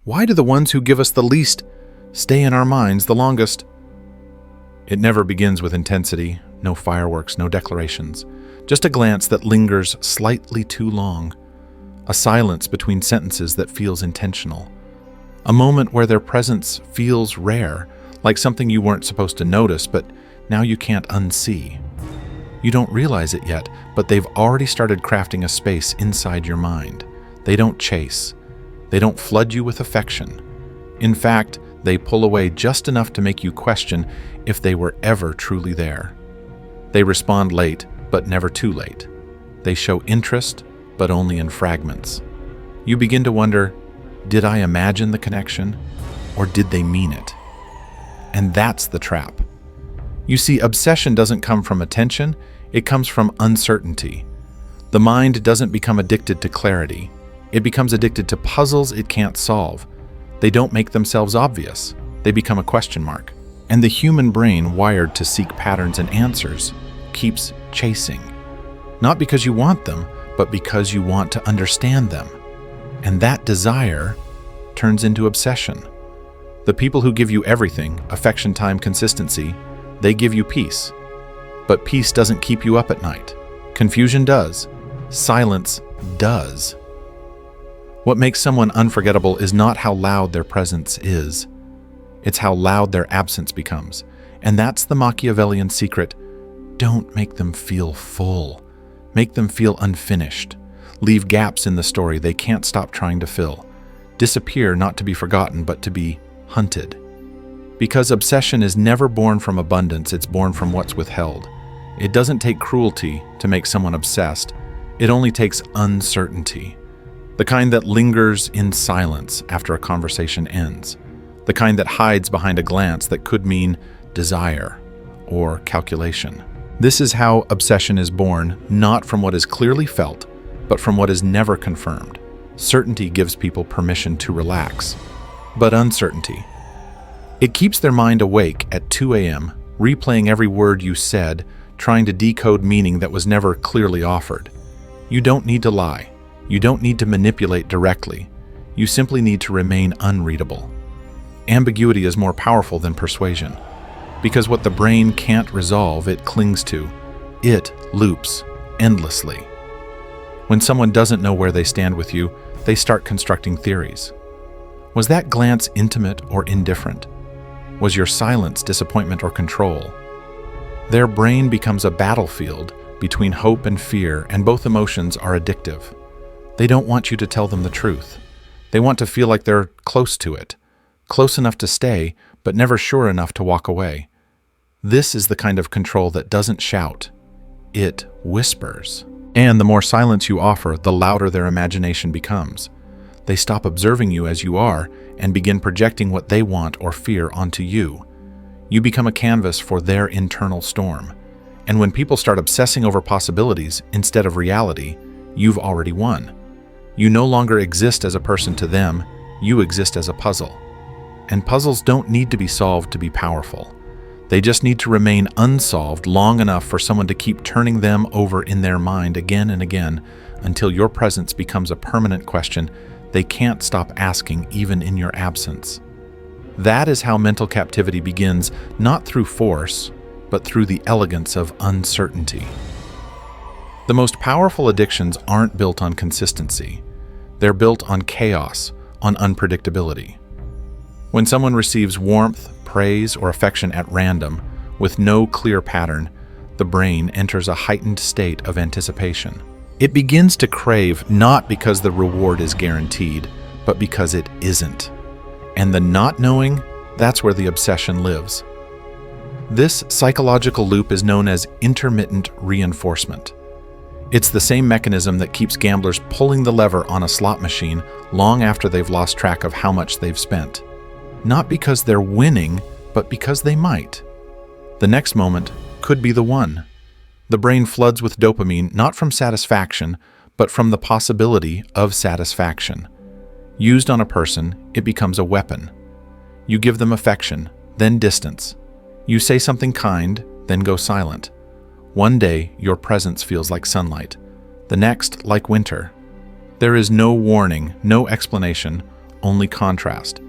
Why do the ones who give us the least stay in our minds the longest? It never begins with intensity, no fireworks, no declarations, just a glance that lingers slightly too long, a silence between sentences that feels intentional, a moment where their presence feels rare, like something you weren't supposed to notice, but now you can't unsee. You don't realize it yet, but they've already started crafting a space inside your mind. They don't chase. They don't flood you with affection. In fact, they pull away just enough to make you question if they were ever truly there. They respond late, but never too late. They show interest, but only in fragments. You begin to wonder, did I imagine the connection, or did they mean it? And that's the trap. You see, obsession doesn't come from attention, it comes from uncertainty. The mind doesn't become addicted to clarity. It becomes addicted to puzzles it can't solve. They don't make themselves obvious. They become a question mark. And the human brain, wired to seek patterns and answers, keeps chasing. Not because you want them, but because you want to understand them. And that desire turns into obsession. The people who give you everything, affection, time, consistency, they give you peace. But peace doesn't keep you up at night. Confusion does. Silence does. What makes someone unforgettable is not how loud their presence is. It's how loud their absence becomes. And that's the Machiavellian secret. Don't make them feel full. Make them feel unfinished. Leave gaps in the story they can't stop trying to fill. Disappear not to be forgotten, but to be hunted. Because obsession is never born from abundance, it's born from what's withheld. It doesn't take cruelty to make someone obsessed. It only takes uncertainty. The kind that lingers in silence after a conversation ends. The kind that hides behind a glance that could mean desire or calculation. This is how obsession is born, not from what is clearly felt, but from what is never confirmed. Certainty gives people permission to relax, but uncertainty. It keeps their mind awake at 2 a.m., replaying every word you said, trying to decode meaning that was never clearly offered. You don't need to lie. You don't need to manipulate directly. You simply need to remain unreadable. Ambiguity is more powerful than persuasion. Because what the brain can't resolve, it clings to. It loops endlessly. When someone doesn't know where they stand with you, they start constructing theories. Was that glance intimate or indifferent? Was your silence disappointment or control? Their brain becomes a battlefield between hope and fear, and both emotions are addictive. They don't want you to tell them the truth. They want to feel like they're close to it, close enough to stay, but never sure enough to walk away. This is the kind of control that doesn't shout. It whispers. And the more silence you offer, the louder their imagination becomes. They stop observing you as you are and begin projecting what they want or fear onto you. You become a canvas for their internal storm. And when people start obsessing over possibilities instead of reality, you've already won. You no longer exist as a person to them, you exist as a puzzle. And puzzles don't need to be solved to be powerful. They just need to remain unsolved long enough for someone to keep turning them over in their mind again and again until your presence becomes a permanent question they can't stop asking even in your absence. That is how mental captivity begins, not through force, but through the elegance of uncertainty. The most powerful addictions aren't built on consistency. They're built on chaos, on unpredictability. When someone receives warmth, praise, or affection at random, with no clear pattern, the brain enters a heightened state of anticipation. It begins to crave not because the reward is guaranteed, but because it isn't. And the not knowing, that's where the obsession lives. This psychological loop is known as intermittent reinforcement. It's the same mechanism that keeps gamblers pulling the lever on a slot machine long after they've lost track of how much they've spent. Not because they're winning, but because they might. The next moment could be the one. The brain floods with dopamine not from satisfaction, but from the possibility of satisfaction. Used on a person, it becomes a weapon. You give them affection, then distance. You say something kind, then go silent. One day, your presence feels like sunlight. The next, like winter. There is no warning, no explanation, only contrast.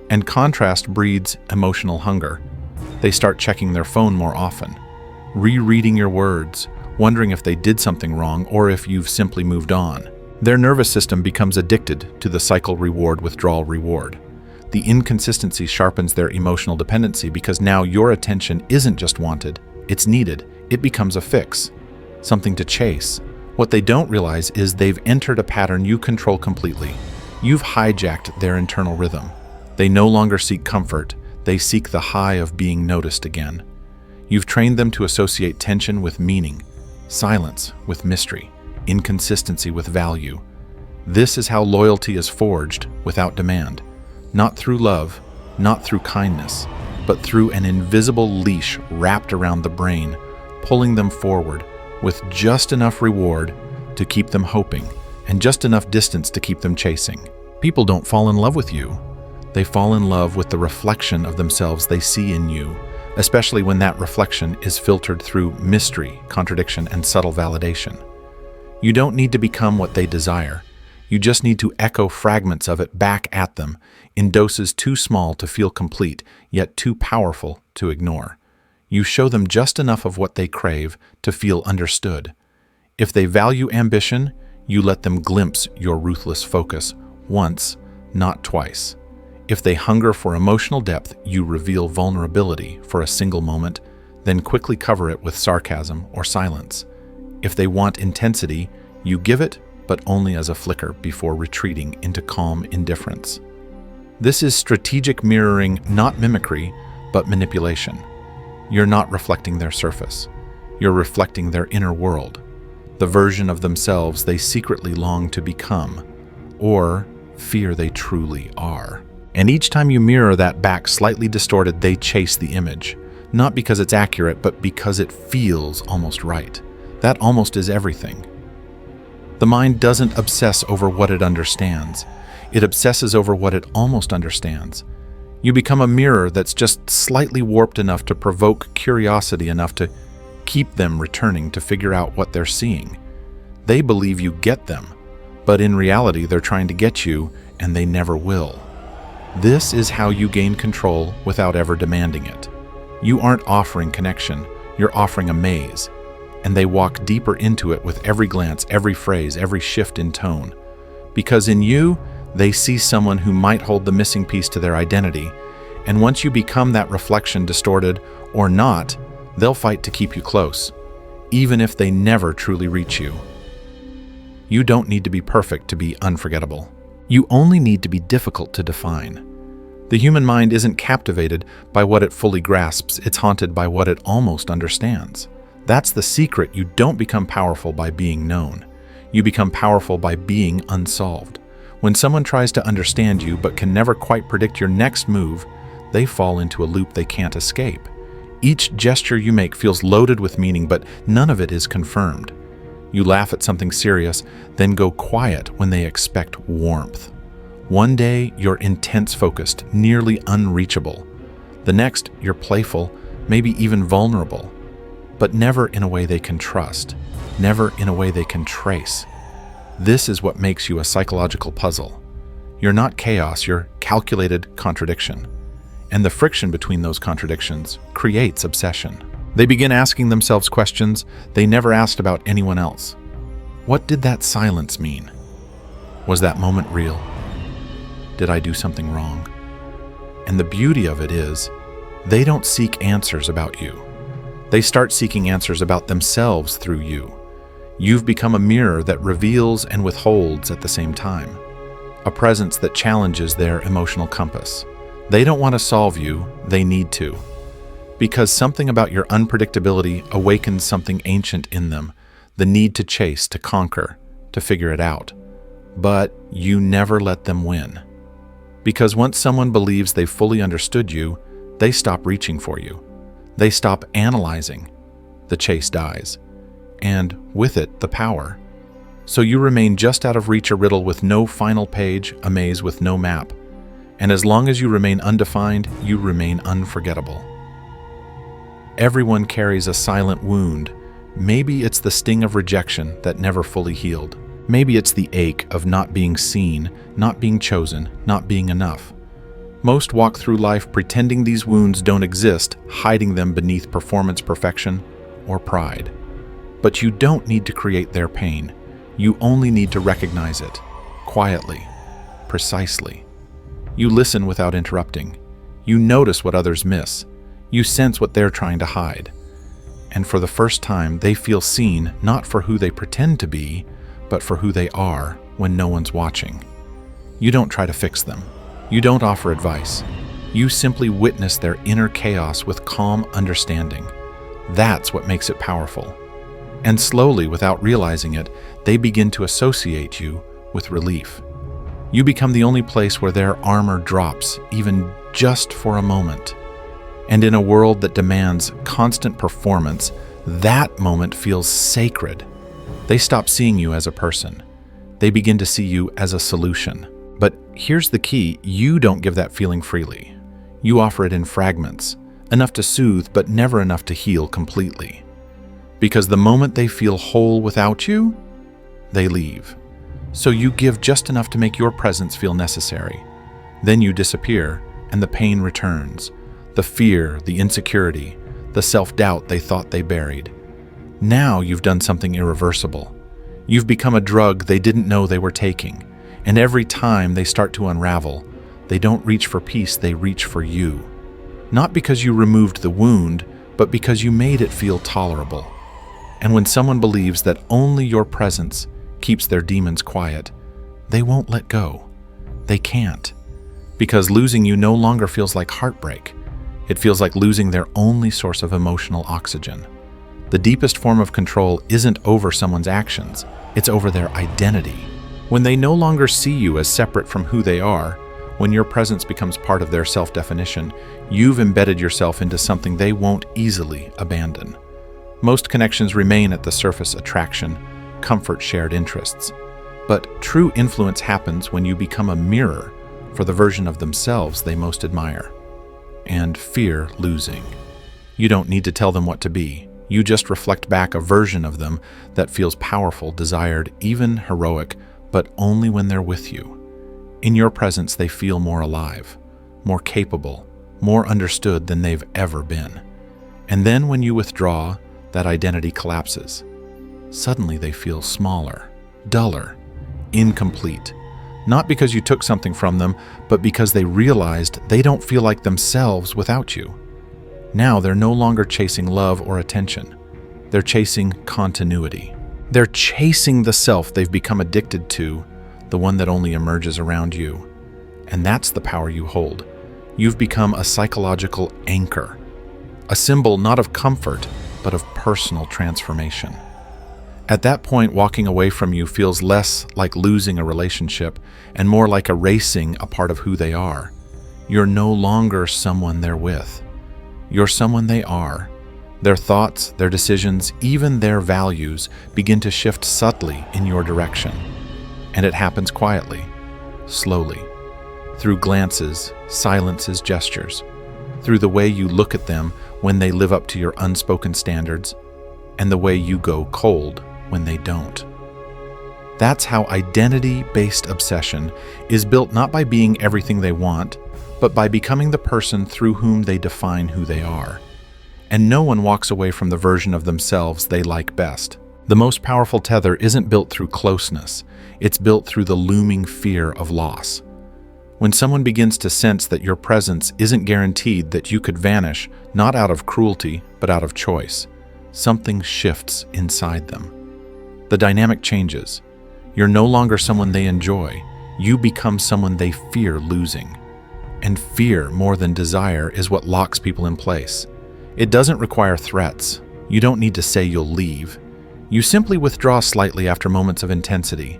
And contrast breeds emotional hunger. They start checking their phone more often, rereading your words, wondering if they did something wrong or if you've simply moved on. Their nervous system becomes addicted to the cycle reward-withdrawal-reward. The inconsistency sharpens their emotional dependency because now your attention isn't just wanted, it's needed. It becomes a fix, something to chase. What they don't realize is they've entered a pattern you control completely. You've hijacked their internal rhythm. They no longer seek comfort, they seek the high of being noticed again. You've trained them to associate tension with meaning, silence with mystery, inconsistency with value. This is how loyalty is forged without demand, not through love, not through kindness, but through an invisible leash wrapped around the brain, pulling them forward with just enough reward to keep them hoping and just enough distance to keep them chasing. People don't fall in love with you. They fall in love with the reflection of themselves they see in you, especially when that reflection is filtered through mystery, contradiction, and subtle validation. You don't need to become what they desire. You just need to echo fragments of it back at them in doses too small to feel complete, yet too powerful to ignore. You show them just enough of what they crave to feel understood. If they value ambition, you let them glimpse your ruthless focus once, not twice. If they hunger for emotional depth, you reveal vulnerability for a single moment, then quickly cover it with sarcasm or silence. If they want intensity, you give it, but only as a flicker before retreating into calm indifference. This is strategic mirroring, not mimicry, but manipulation. You're not reflecting their surface. You're reflecting their inner world, the version of themselves they secretly long to become, or fear they truly are. And each time you mirror that back slightly distorted, they chase the image, not because it's accurate, but because it feels almost right. That almost is everything. The mind doesn't obsess over what it understands. It obsesses over what it almost understands. You become a mirror that's just slightly warped enough to provoke curiosity enough to keep them returning to figure out what they're seeing. They believe you get them, but in reality they're trying to get you, and they never will. This is how you gain control without ever demanding it. You aren't offering connection, you're offering a maze, and they walk deeper into it with every glance, every phrase, every shift in tone. Because in you, they see someone who might hold the missing piece to their identity, and once you become that reflection, distorted or not, they'll fight to keep you close, even if they never truly reach you. You don't need to be perfect to be unforgettable. You only need to be difficult to define. The human mind isn't captivated by what it fully grasps, it's haunted by what it almost understands. That's the secret. You don't become powerful by being known. You become powerful by being unsolved. When someone tries to understand you but can never quite predict your next move, they fall into a loop they can't escape. Each gesture you make feels loaded with meaning, but none of it is confirmed. You laugh at something serious, then go quiet when they expect warmth. One day, you're intense focused, nearly unreachable. The next, you're playful, maybe even vulnerable, but never in a way they can trust, never in a way they can trace. This is what makes you a psychological puzzle. You're not chaos, you're calculated contradiction. And the friction between those contradictions creates obsession. They begin asking themselves questions they never asked about anyone else. What did that silence mean? Was that moment real? Did I do something wrong? And the beauty of it is, they don't seek answers about you. They start seeking answers about themselves through you. You've become a mirror that reveals and withholds at the same time, a presence that challenges their emotional compass. They don't want to solve you, they need to. Because something about your unpredictability awakens something ancient in them, the need to chase, to conquer, to figure it out. But you never let them win. Because once someone believes they've fully understood you, they stop reaching for you. They stop analyzing. The chase dies. And with it, the power. So you remain just out of reach, a riddle with no final page, a maze with no map. And as long as you remain undefined, you remain unforgettable. Everyone carries a silent wound. Maybe it's the sting of rejection that never fully healed. Maybe it's the ache of not being seen, not being chosen, not being enough. Most walk through life pretending these wounds don't exist, hiding them beneath performance perfection or pride. But you don't need to create their pain. You only need to recognize it, quietly, precisely. You listen without interrupting. You notice what others miss. You sense what they're trying to hide. And for the first time, they feel seen not for who they pretend to be, but for who they are when no one's watching. You don't try to fix them. You don't offer advice. You simply witness their inner chaos with calm understanding. That's what makes it powerful. And slowly, without realizing it, they begin to associate you with relief. You become the only place where their armor drops, even just for a moment. And in a world that demands constant performance, that moment feels sacred. They stop seeing you as a person. They begin to see you as a solution. But here's the key: you don't give that feeling freely. You offer it in fragments, enough to soothe, but never enough to heal completely. Because the moment they feel whole without you, they leave. So you give just enough to make your presence feel necessary. Then you disappear, and the pain returns. The fear, the insecurity, the self-doubt they thought they buried. Now you've done something irreversible. You've become a drug they didn't know they were taking. And every time they start to unravel, they don't reach for peace, they reach for you. Not because you removed the wound, but because you made it feel tolerable. And when someone believes that only your presence keeps their demons quiet, they won't let go. They can't. Because losing you no longer feels like heartbreak. It feels like losing their only source of emotional oxygen. The deepest form of control isn't over someone's actions, it's over their identity. When they no longer see you as separate from who they are, when your presence becomes part of their self-definition, you've embedded yourself into something they won't easily abandon. Most connections remain at the surface: attraction, comfort, shared interests. But true influence happens when you become a mirror for the version of themselves they most admire. And fear losing. You don't need to tell them what to be. You just reflect back a version of them that feels powerful, desired, even heroic, but only when they're with you. In your presence, they feel more alive, more capable, more understood than they've ever been. And then when you withdraw, that identity collapses. Suddenly they feel smaller, duller, incomplete. Not because you took something from them, but because they realized they don't feel like themselves without you. Now they're no longer chasing love or attention. They're chasing continuity. They're chasing the self they've become addicted to, the one that only emerges around you. And that's the power you hold. You've become a psychological anchor, a symbol not of comfort, but of personal transformation. At that point, walking away from you feels less like losing a relationship and more like erasing a part of who they are. You're no longer someone they're with. You're someone they are. Their thoughts, their decisions, even their values begin to shift subtly in your direction. And it happens quietly, slowly, through glances, silences, gestures, through the way you look at them when they live up to your unspoken standards, and the way you go cold when they don't. That's how identity-based obsession is built, not by being everything they want, but by becoming the person through whom they define who they are. And no one walks away from the version of themselves they like best. The most powerful tether isn't built through closeness, it's built through the looming fear of loss. When someone begins to sense that your presence isn't guaranteed, that you could vanish, not out of cruelty, but out of choice, something shifts inside them. The dynamic changes. You're no longer someone they enjoy. You become someone they fear losing. And fear, more than desire, is what locks people in place. It doesn't require threats. You don't need to say you'll leave. You simply withdraw slightly after moments of intensity.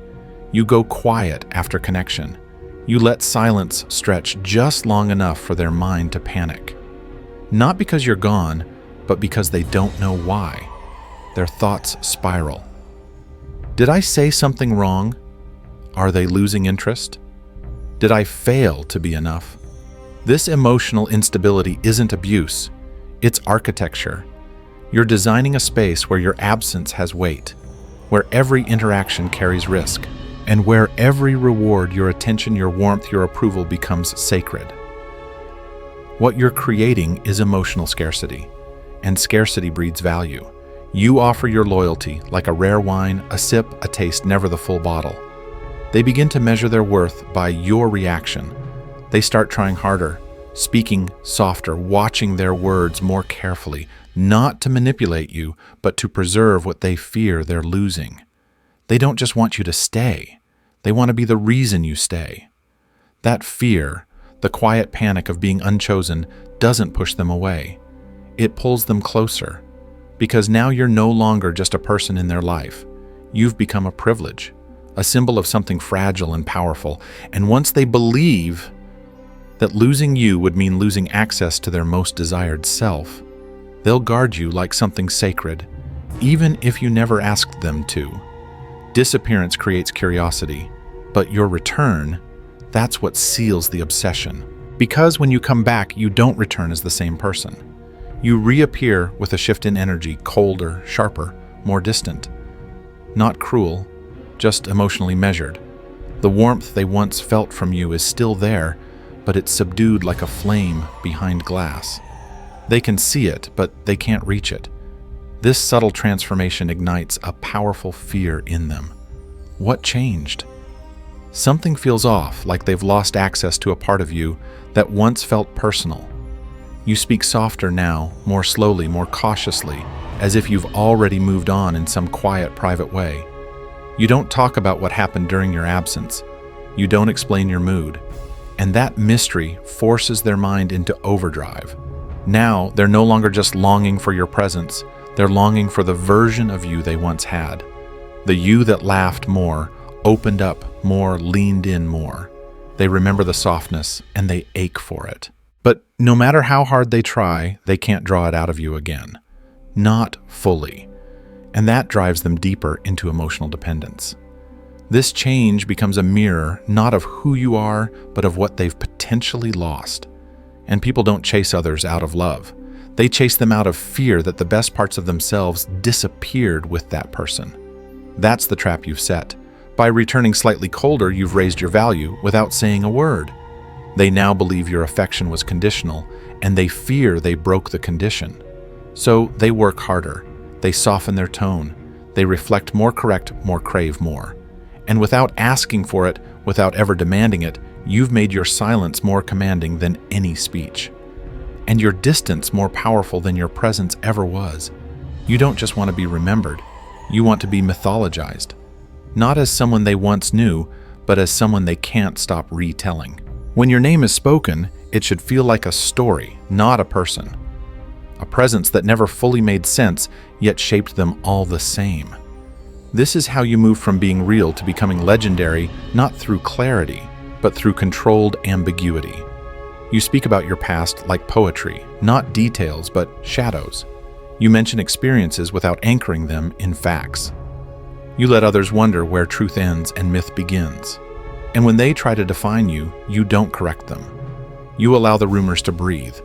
You go quiet after connection. You let silence stretch just long enough for their mind to panic. Not because you're gone, but because they don't know why. Their thoughts spiral. Did I say something wrong? Are they losing interest? Did I fail to be enough? This emotional instability isn't abuse. It's architecture. You're designing a space where your absence has weight. where every interaction carries risk, and where every reward, your attention, your warmth, your approval becomes sacred. What you're creating is emotional scarcity, and scarcity breeds value. You offer your loyalty like a rare wine, a sip, a taste, never the full bottle. They begin to measure their worth by your reaction. They start trying harder, speaking softer, watching their words more carefully, not to manipulate you, but to preserve what they fear they're losing. They don't just want you to stay. They want to be the reason you stay. That fear, the quiet panic of being unchosen, doesn't push them away. It pulls them closer, because now you're no longer just a person in their life. You've become a privilege, a symbol of something fragile and powerful. And once they believe that losing you would mean losing access to their most desired self, they'll guard you like something sacred, even if you never asked them to. Disappearance creates curiosity, but your return, that's what seals the obsession. Because when you come back, you don't return as the same person. You reappear with a shift in energy, colder, sharper, more distant. Not cruel, just emotionally measured. The warmth they once felt from you is still there, but it's subdued like a flame behind glass. They can see it, but they can't reach it. This subtle transformation ignites a powerful fear in them. What changed? Something feels off, like they've lost access to a part of you that once felt personal. You speak softer now, more slowly, more cautiously, as if you've already moved on in some quiet, private way. You don't talk about what happened during your absence. You don't explain your mood. And that mystery forces their mind into overdrive. Now, they're no longer just longing for your presence. They're longing for the version of you they once had. The you that laughed more, opened up more, leaned in more. They remember the softness, and they ache for it. But no matter how hard they try, they can't draw it out of you again. Not fully. And that drives them deeper into emotional dependence. This change becomes a mirror, not of who you are, but of what they've potentially lost. And people don't chase others out of love. They chase them out of fear that the best parts of themselves disappeared with that person. That's the trap you've set. By returning slightly colder, you've raised your value without saying a word. They now believe your affection was conditional, and they fear they broke the condition. So they work harder. They soften their tone. They reflect more correct, more crave more. And without asking for it, without ever demanding it, you've made your silence more commanding than any speech. And your distance more powerful than your presence ever was. You don't just want to be remembered. You want to be mythologized. Not as someone they once knew, but as someone they can't stop retelling. When your name is spoken, it should feel like a story, not a person. A presence that never fully made sense, yet shaped them all the same. This is how you move from being real to becoming legendary, not through clarity, but through controlled ambiguity. You speak about your past like poetry, not details, but shadows. You mention experiences without anchoring them in facts. You let others wonder where truth ends and myth begins. And when they try to define you, you don't correct them. You allow the rumors to breathe.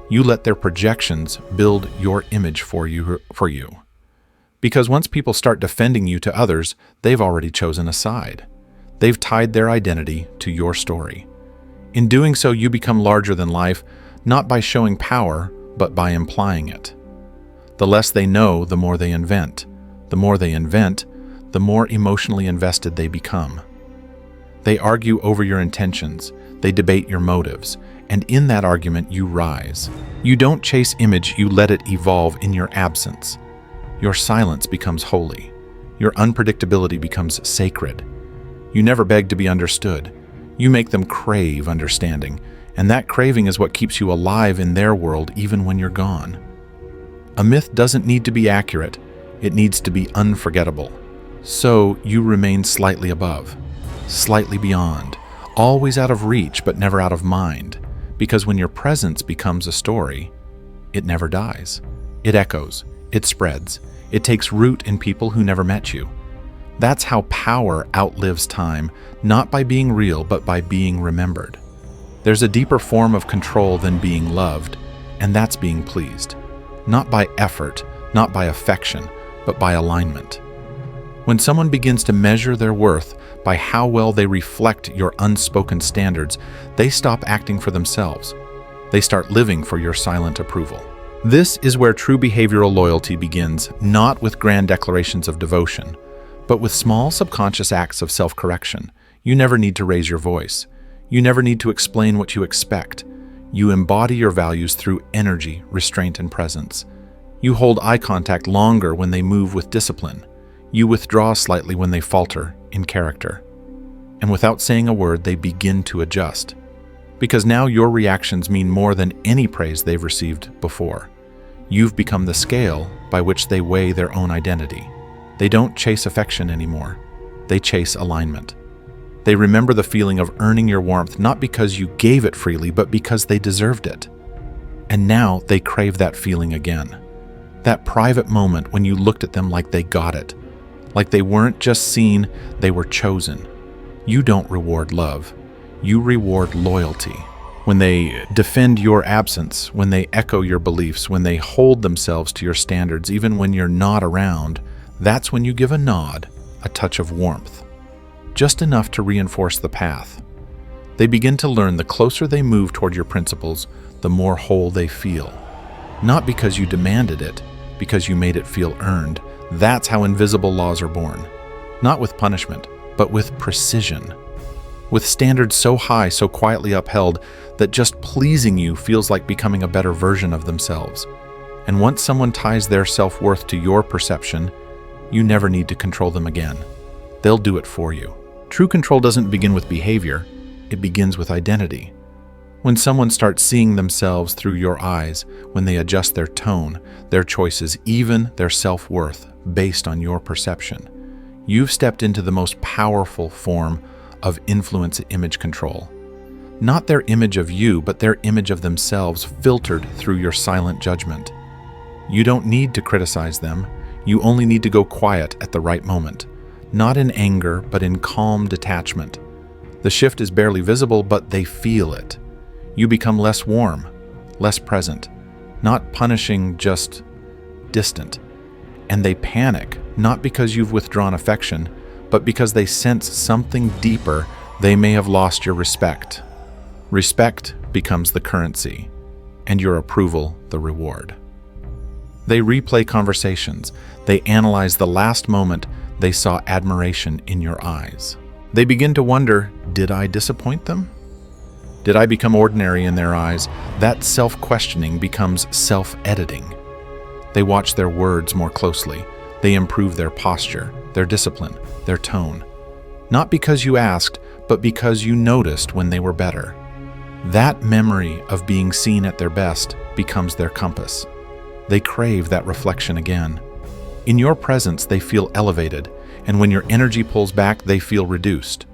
You let their projections build your image for you. Because once people start defending you to others, they've already chosen a side. They've tied their identity to your story. In doing so, you become larger than life, not by showing power, but by implying it. The less they know, the more they invent. The more they invent, the more emotionally invested they become. They argue over your intentions. They debate your motives. And in that argument, you rise. You don't chase image, you let it evolve in your absence. Your silence becomes holy. Your unpredictability becomes sacred. You never beg to be understood. You make them crave understanding, and that craving is what keeps you alive in their world even when you're gone. A myth doesn't need to be accurate. It needs to be unforgettable. So you remain slightly above, slightly beyond, always out of reach but never out of mind, because when your presence becomes a story, it never dies. It echoes, it spreads, it takes root in people who never met you. That's how power outlives time, not by being real, but by being remembered. There's a deeper form of control than being loved, and that's being pleased. Not by effort, not by affection, but by alignment. When someone begins to measure their worth by how well they reflect your unspoken standards, they stop acting for themselves. They start living for your silent approval. This is where true behavioral loyalty begins, not with grand declarations of devotion, but with small subconscious acts of self-correction. You never need to raise your voice. You never need to explain what you expect. You embody your values through energy, restraint, and presence. You hold eye contact longer when they move with discipline. You withdraw slightly when they falter in character. And without saying a word, they begin to adjust. Because now your reactions mean more than any praise they've received before. You've become the scale by which they weigh their own identity. They don't chase affection anymore. They chase alignment. They remember the feeling of earning your warmth not because you gave it freely, but because they deserved it. And now they crave that feeling again. That private moment when you looked at them like they got it. Like they weren't just seen, they were chosen. You don't reward love. You reward loyalty. When they defend your absence, when they echo your beliefs, when they hold themselves to your standards, even when you're not around, that's when you give a nod, a touch of warmth. Just enough to reinforce the path. They begin to learn the closer they move toward your principles, the more whole they feel. Not because you demanded it, because you made it feel earned. That's how invisible laws are born. Not with punishment, but with precision. With standards so high, so quietly upheld, that just pleasing you feels like becoming a better version of themselves. And once someone ties their self-worth to your perception, you never need to control them again. They'll do it for you. True control doesn't begin with behavior, it begins with identity. When someone starts seeing themselves through your eyes, when they adjust their tone, their choices, even their self-worth, based on your perception, you've stepped into the most powerful form of influence image control. Not their image of you, but their image of themselves filtered through your silent judgment. You don't need to criticize them. You only need to go quiet at the right moment. Not in anger, but in calm detachment. The shift is barely visible, but they feel it. You become less warm, less present, not punishing, just distant. And they panic, not because you've withdrawn affection, but because they sense something deeper. They may have lost your respect. Respect becomes the currency, and your approval the reward. They replay conversations. They analyze the last moment they saw admiration in your eyes. They begin to wonder, did I disappoint them? Did I become ordinary in their eyes? That self-questioning becomes self-editing. They watch their words more closely. They improve their posture, their discipline, their tone. Not because you asked, but because you noticed when they were better. That memory of being seen at their best becomes their compass. They crave that reflection again. In your presence, they feel elevated, and when your energy pulls back, they feel reduced.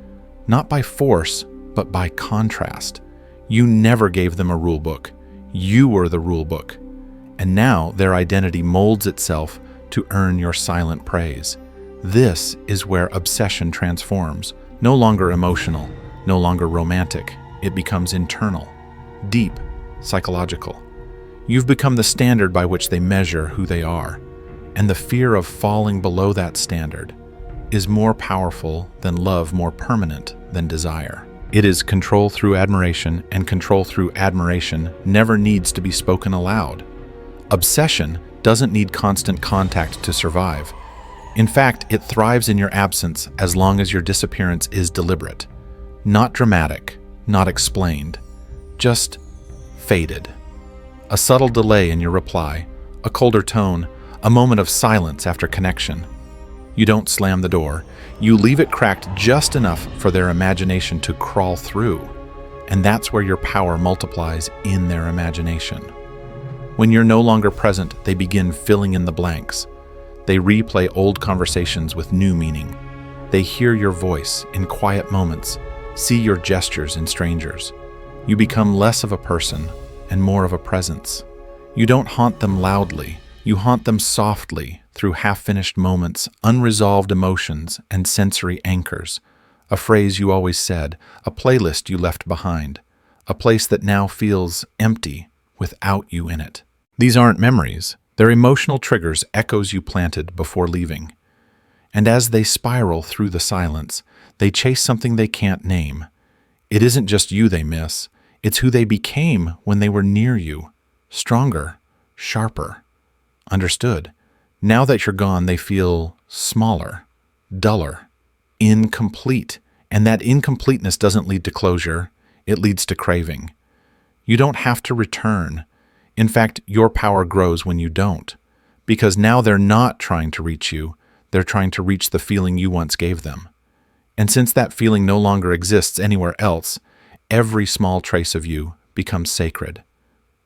Not by force, but by contrast. You never gave them a rule book. You were the rule book. And now their identity molds itself to earn your silent praise. This is where obsession transforms. No longer emotional, no longer romantic. It becomes internal, deep, psychological. You've become the standard by which they measure who they are. And the fear of falling below that standard is more powerful than love, more permanent than desire. It is control through admiration, and control through admiration never needs to be spoken aloud. Obsession doesn't need constant contact to survive. In fact, it thrives in your absence as long as your disappearance is deliberate. Not dramatic, not explained, just faded. A subtle delay in your reply, a colder tone, a moment of silence after connection. You don't slam the door. You leave it cracked just enough for their imagination to crawl through. And that's where your power multiplies in their imagination. When you're no longer present, they begin filling in the blanks. They replay old conversations with new meaning. They hear your voice in quiet moments, see your gestures in strangers. You become less of a person and more of a presence. You don't haunt them loudly. You haunt them softly through half-finished moments, unresolved emotions, and sensory anchors. A phrase you always said, a playlist you left behind, a place that now feels empty without you in it. These aren't memories. They're emotional triggers, echoes you planted before leaving. And as they spiral through the silence, they chase something they can't name. It isn't just you they miss, it's who they became when they were near you. Stronger, sharper. Understood. Now that you're gone, they feel smaller, duller, incomplete. And that incompleteness doesn't lead to closure, it leads to craving. You don't have to return. In fact, your power grows when you don't. Because now they're not trying to reach you, they're trying to reach the feeling you once gave them. And since that feeling no longer exists anywhere else, every small trace of you becomes sacred.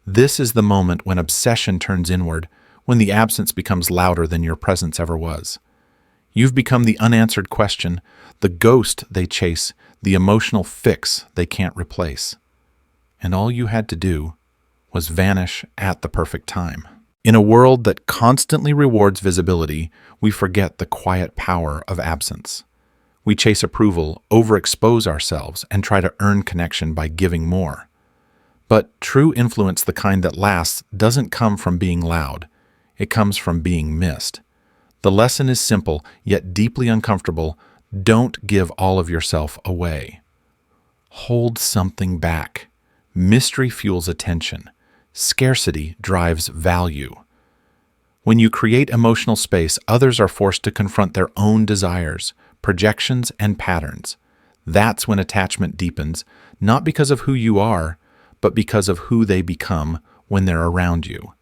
This is the moment when obsession turns inward, when the absence becomes louder than your presence ever was. You've become the unanswered question, the ghost they chase, the emotional fix they can't replace. And all you had to do was vanish at the perfect time. In a world that constantly rewards visibility, we forget the quiet power of absence. We chase approval, overexpose ourselves, and try to earn connection by giving more. But true influence, the kind that lasts, doesn't come from being loud. It comes from being missed. The lesson is simple, yet deeply uncomfortable. Don't give all of yourself away. Hold something back. Mystery fuels attention. Scarcity drives value. When you create emotional space, others are forced to confront their own desires, projections, and patterns. That's when attachment deepens, not because of who you are, but because of who they become when they're around you.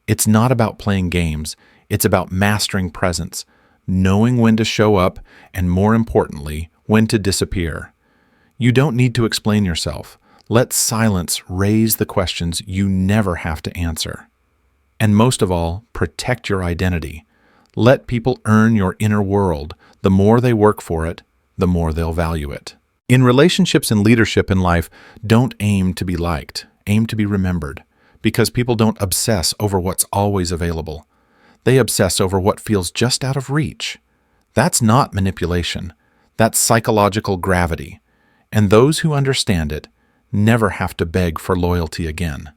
It's not about playing games, it's about mastering presence, knowing when to show up, and more importantly, when to disappear. You don't need to explain yourself. Let silence raise the questions you never have to answer. And most of all, protect your identity. Let people earn your inner world. The more they work for it, the more they'll value it. In relationships and leadership in life, don't aim to be liked. Aim to be remembered. Because people don't obsess over what's always available. They obsess over what feels just out of reach. That's not manipulation. That's psychological gravity. And those who understand it never have to beg for loyalty again.